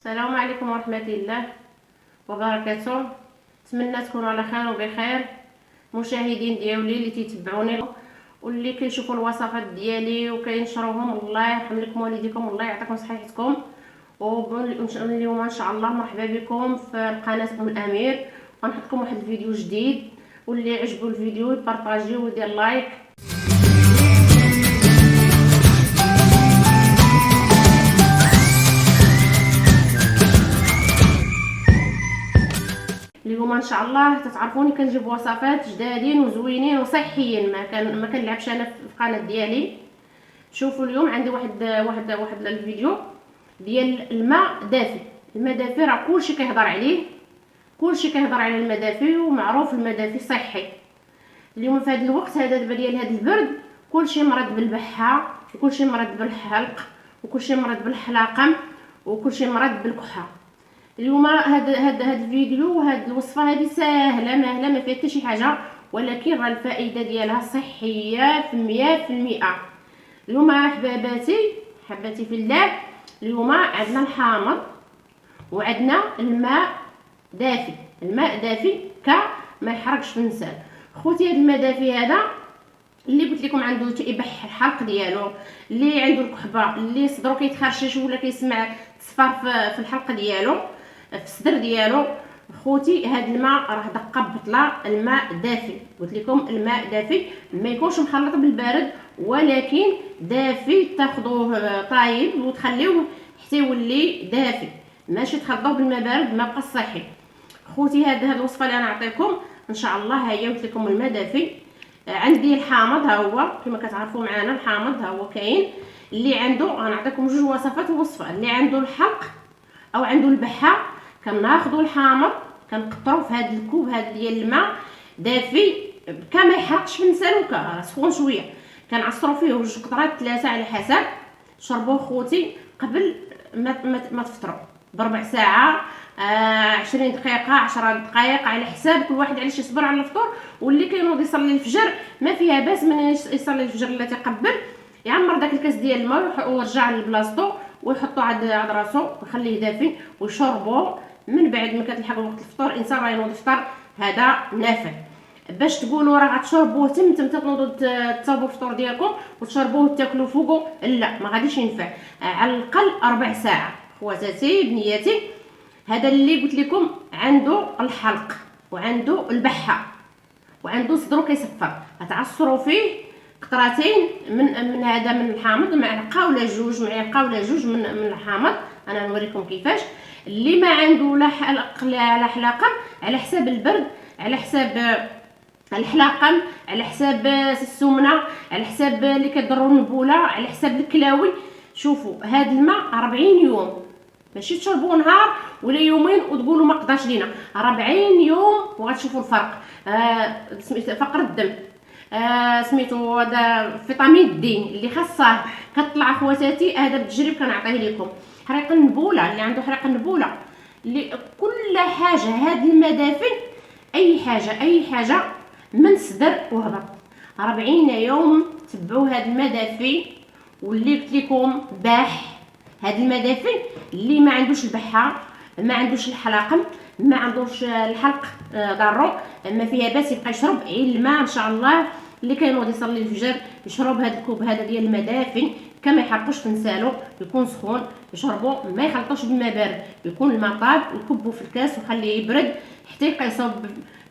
السلام عليكم ورحمة الله وبركاته. نتمنى تكونوا على خير وبخير مشاهدين ديالي اللي تيتبعوني واللي كيشوفوا الوصفات ديالي وكينشروهم. الله يرحم لكم والديكم، الله يعطيكم صحتكم. واليوم ان شاء الله مرحبا بكم في القناه ام الامير، غنحط لكم واحد الفيديو جديد، واللي عجبو الفيديو يبارطاجيو ويدير لايك. اليوم ان شاء الله تتعرفوني كنجيب وصفات جدادين وزوينين وصحيين ما كنلعبش انا في القناه ديالي. شوفوا اليوم عندي واحد الفيديو ديال الماء دافي. الماء دافي راه كلشي كيهضر عليه، كلشي كيهضر على الماء دافي ومعروف الماء دافي صحي. اليوم في هذا الوقت هذا دابا ديال هذا البرد كلشي مرض بالبحه، وكلشي مرض بالحلق، وكلشي مرض بالحلاقم، وكلشي مرض بالكحه. اليوم هذا الفيديو وهاد الوصفه هذه ساهله ماهله ما فيها حتى شي حاجه، ولكن راه الفائده ديالها صحيه في 100%. اليوم حباتي في الله، اليوم عندنا الحامض وعندنا الماء دافي. الماء دافي ما يحرقش في الانسان. خوتي هذا الماء دافي هذا اللي قلت لكم عنده تيبح الحلق ديالو، اللي عنده الكحبه، اللي صدرو كيتخرشش ولا كيسمع تصفار في الحلق ديالو، في الصدر ديالو. خوتي هاد الماء راه دقه بطله. الماء دافي، قلت لكم الماء دافي ما يكونش مخلط بالبارد، ولكن دافي تاخذوه طايب وتخليوه حتى يولي دافي، ماشي تخلطوه بالماء بارد ما بقى صحي. خوتي هاد الوصفه اللي انا نعطيكم ان شاء الله هي قلت لكم الماء دافي. عندي الحامض ها هو كما كتعرفوا معنا، الحامض ها هو كاين. اللي عنده غنعطيكم جوج وصفات ووصفه. اللي عنده الحلق او عنده البحه كناخذوا الحامض كنقطروه في هذا الكوب هذا ديال الماء دافي ما يحرقش في الانسان وكا سخون شويه، كنعصروا فيه جوج قطرات 3 على حسب. شربوه خوتي قبل ما تفطروا بربع ساعه، 20 دقيقه، 10 دقائق، على حساب كل واحد علاش يصبر على الفطور. واللي كينوض يصلي الفجر ما فيها باس من يصلي الفجر لا تقبل يعمر داك الكاس ديال الماء ويرجع لبلاصتو ويحطو عند راسو ويخليه دافي ويشربو من بعد ما كتلحق وقت الفطور. الانسان راه ينوض يفطر هذا نافع. باش تقولوا راه غتشربوه تم تنوضوا تصاوبوا الفطور ديالكم وتشربوه وتاكلوا فوقو، لا ما غاديش ينفع. على الاقل 4 ساعات خواتاتي بنياتي. هذا اللي قلت لكم عنده الحلق وعنده البحه وعنده صدرو كيصفر، غتعصروا فيه قطرتين من هذا من الحامض، معلقه ولا جوج، معلقه ولا جوج من الحامض. انا نوريكم كيفاش. اللي ما عنده لا حلق لا حلاقه، على حساب البرد، على حساب الحلاقم، على حساب السمنه، على حساب اللي كيضروا النبوله، على حساب الكلاوي. شوفوا هذا الماء 40 يوم، ماشي تشربوه نهار ولا يومين وتقولوا ما قداش لينا. 40 يوم وغتشوفوا الفرق. فقر الدم، سميتو هذا فيتامين دي اللي خاصه كطلع خواتاتي. هذا بالتجريب كنعطيه لكم. حريق النبوله، اللي عنده حريق النبوله، اللي كل حاجه هذا الماء دافي، اي حاجه من صدر وهبط. 40 يوم تبعوا هذا الماء دافي. واللي قلت لكم باح هذا الماء دافي، اللي ما عندوش البحه، ما عندوش الحلاقم، ما عندوش الحلق ضارو، ما فيها باس يبقى يشرب عين الماء ان شاء الله. اللي كينوض يصلي الفجر يشرب هذا الكوب هذا ديال الماء دافي، كما يحرقوش في نسالو، يكون سخون يشربوا، ما يخلطوش بالماء بارد، يكون الماء طاب يكبوا في الكاس وخليه يبرد حتى يبقى يصوب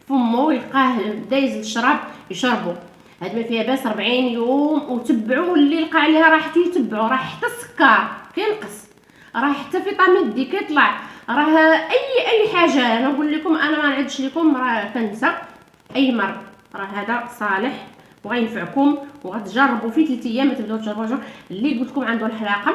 فمو يلقاه دايز للشراب يشربوا. هاد ما فيها باس. 40 يوم وتبعوا. اللي لقى عليها راحتي يتبعوا، راه حتى السكر كينقص، راه حتى فيتامين دي كيطلع، راه اي حاجه. انا نقول لكم انا ما نعدش لكم، راه كنسى اي مرض، راه هذا صالح وغينفعكم وغتجربوا فيه 3 ايام تبداو تجربوا. اللي قلت لكم عنده الحلاقه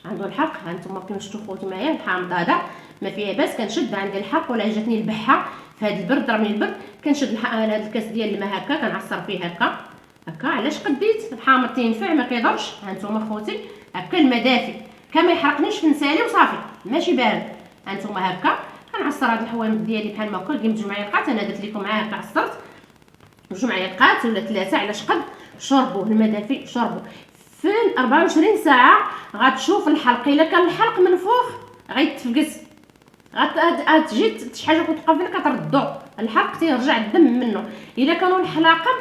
عنده الحلق، ها انتم كما شفتوا خوتي معايا الحامض هذا ما فيها باس. كنشد عندي الحلق ولا جاتني البحه في هذا البرد، راه من البرد كنشد هذا الكاس ديال الماء هكا كنعصر فيه هكا علاش قديت. الحامض تينفع ما كيضرش. ها انتم خوتي هكا الماء دافي كما يحرقنيش في نسالي وصافي ماشي بارد. ها انتم هكا كنعصر هاد الحوامض ديالي بحال ما هكا. قيمت 2 معالق، انا درت لكم معايا هكا عصرت 2 معالق ولا 3 على شقد. شربوه الماء دافي شربوه في 24 ساعه غتشوف الحلق. الا كان الحلق منفوخ غيتفقس، غتجي شي حاجه كتوقف لك كتردو الحلق تيرجع الدم منه. الا كانوا الحلاقم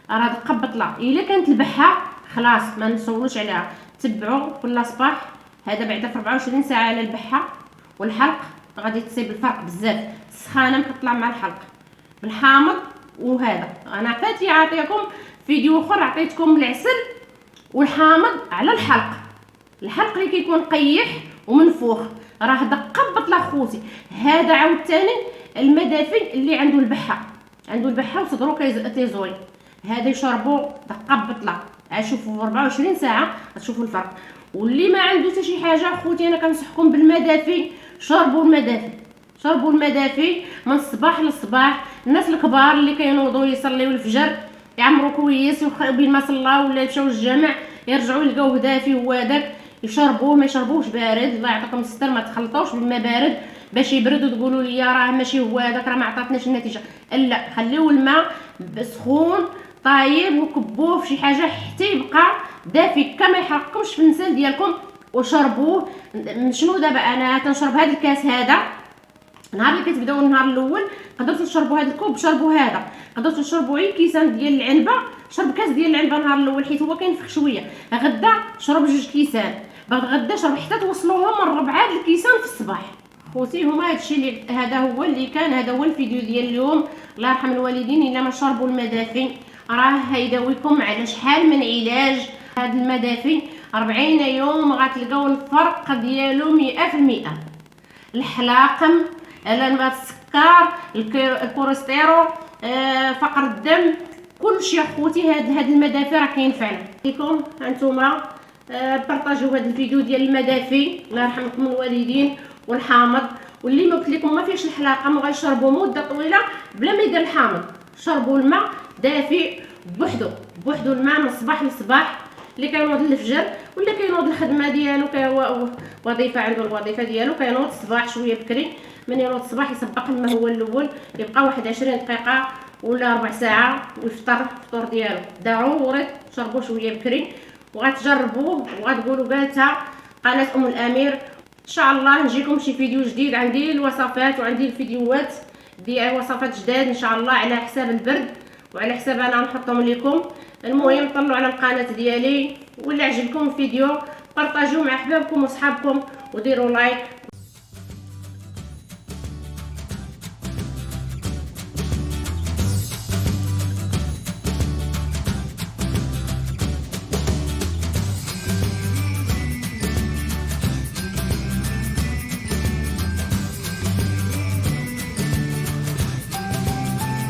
راه دقه بطله، الا كانت البحه خلاص ما نسولوش عليها. تبعوا كل صباح هذا بعدا في 24 ساعه على البحه والحلق غادي تصيب الفرق بزاف. السخانه ما كطلع مع الحلق بالحامض. وهذا انا فاتي عطيكم فيديو اخر عطيتكم العسل والحامض على الحلق. الحلق اللي كيكون قيح ومنفوخ راه دقه بطله خوتي. هذا عاوتاني المدافي اللي عنده البحه وصدرو كيزوي، هذا يشربوا دقه بطله. شوفوا في 24 ساعه تشوفوا الفرق. واللي ما عنده حتى شي حاجه خوتي انا كنصحكم بالمدافي. شربوا المدافي من الصباح للصباح. الناس الكبار اللي كينوضوا يصليوا الفجر يعمروا كويس وبين ما صلاو ولا مشاو للجامع يرجعوا يلقاوه دافي. هو هذاك يشربوه، ما يشربوش بارد. الله يعطيكم الستر، ما تخلطوش بالماء بارد باش يبرد وتقولوا لي راه ماشي هو هذاك راه ما عطاتناش النتيجه. لا، خليو الماء سخون طايب وكبوه في شي حاجه حتى يبقى دافي كما يحرقكمش في اللسان ديالكم وشربوه. شنو دابا انا تنشرب هذا الكاس هذا نهار اللي كتبداو النهار الاول قدرتوا تشربوا هذا الكوب، شربوا هذا. قدرتوا تشربوا غير كيسان ديال العنبه، شرب كاس ديال العنبه النهار الاول حيت هو كينفخ شويه. غدا شرب 2 كيسان، بعد غدا شرب حتى توصلوهم من 4 الكيسان في الصباح. خوتي هما هادشي اللي هذا هو اللي كان، هذا هو الفيديو ديال اليوم. الله يرحم الوالدين الا ما شربوا المدافي راه هيداويكم على شحال من علاج. هاد المدافي 40 يوم غتلقاو الفرق ديالو 100%. الحلاقم، السكر، الكوليسترول، فقر الدم، كلشي اخوتي هاد المدافي راه كينفعنا لكم. هانتوما بارطاجيو هاد الفيديو ديال المدافي الله يرحمكم الوالدين والحامض. واللي ما قلت لكم ما فيش الحلاقم غيشربوا مده طويله بلا ما يدير الحامض. شربوا الماء دافي بوحدو الماء من الصباح للصباح. اللي كينوض للفجر ولا كينوض الخدمه ديالو وظيفه عنده الوظيفه ديالو كينوض الصباح شويه بكري. من ينوض الصباح يسبق الماء هو الاول، يبقى واحد 20 دقيقه ولا ربع ساعه ويفطر الفطور ديالو. ضروري تشربوا شويه بكري وغتجربوه وغتقولوا قالتها قناه ام الامير. ان شاء الله نجيكم شي فيديو جديد. عندي الوصفات وعندي الفيديوهات ديال وصفات جداد ان شاء الله على حساب البرد وعلى حساب انا نحطهم لكم. المهم طلعوا على القناه ديالي، ولا عجبكم الفيديو بارطاجيوه مع احبابكم وصحابكم وديروا لايك